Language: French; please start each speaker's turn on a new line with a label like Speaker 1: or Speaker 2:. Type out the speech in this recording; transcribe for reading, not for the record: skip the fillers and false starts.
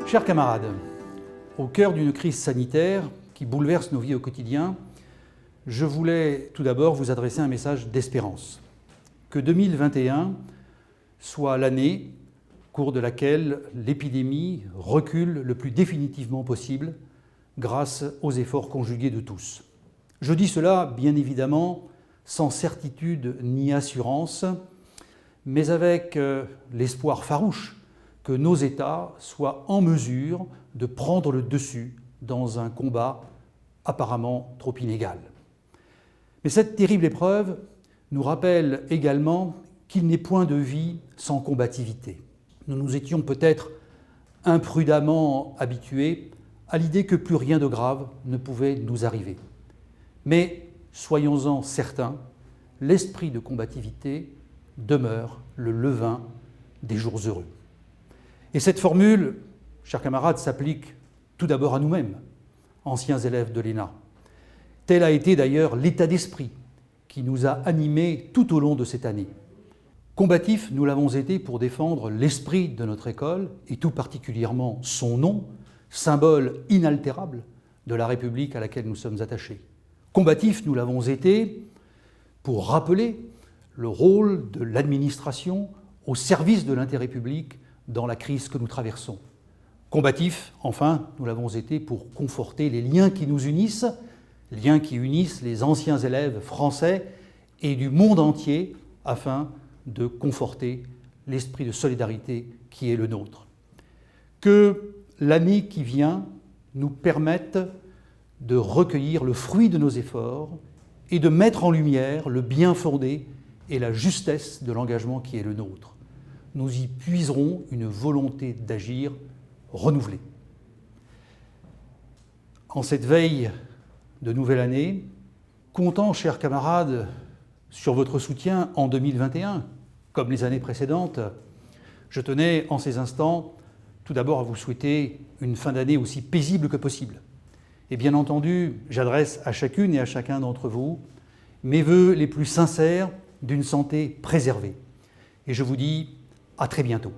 Speaker 1: Chers camarades, au cœur d'une crise sanitaire qui bouleverse nos vies au quotidien, je voulais tout d'abord vous adresser un message d'espérance. Que 2021 soit l'année au cours de laquelle l'épidémie recule le plus définitivement possible grâce aux efforts conjugués de tous. Je dis cela, bien évidemment, sans certitude ni assurance, mais avec l'espoir farouche que nos États soient en mesure de prendre le dessus dans un combat apparemment trop inégal. Mais cette terrible épreuve nous rappelle également qu'il n'est point de vie sans combativité. Nous nous étions peut-être imprudemment habitués à l'idée que plus rien de grave ne pouvait nous arriver. Mais soyons-en certains, l'esprit de combativité demeure le levain des jours heureux. Et cette formule, chers camarades, s'applique tout d'abord à nous-mêmes, anciens élèves de l'ENA. Tel a été d'ailleurs l'état d'esprit qui nous a animés tout au long de cette année. Combatifs, nous l'avons été pour défendre l'esprit de notre école, et tout particulièrement son nom, symbole inaltérable de la République à laquelle nous sommes attachés. Combatifs, nous l'avons été pour rappeler le rôle de l'administration au service de l'intérêt public dans la crise que nous traversons. Combatifs, enfin, nous l'avons été pour conforter les liens qui nous unissent, liens qui unissent les anciens élèves français et du monde entier afin de conforter l'esprit de solidarité qui est le nôtre. Que l'année qui vient nous permette de recueillir le fruit de nos efforts et de mettre en lumière le bien fondé et la justesse de l'engagement qui est le nôtre. Nous y puiserons une volonté d'agir renouvelée. En cette veille de nouvelle année, comptant, chers camarades, sur votre soutien en 2021, comme les années précédentes, je tenais en ces instants tout d'abord à vous souhaiter une fin d'année aussi paisible que possible. Et bien entendu, j'adresse à chacune et à chacun d'entre vous mes vœux les plus sincères d'une santé préservée. Et je vous dis à très bientôt.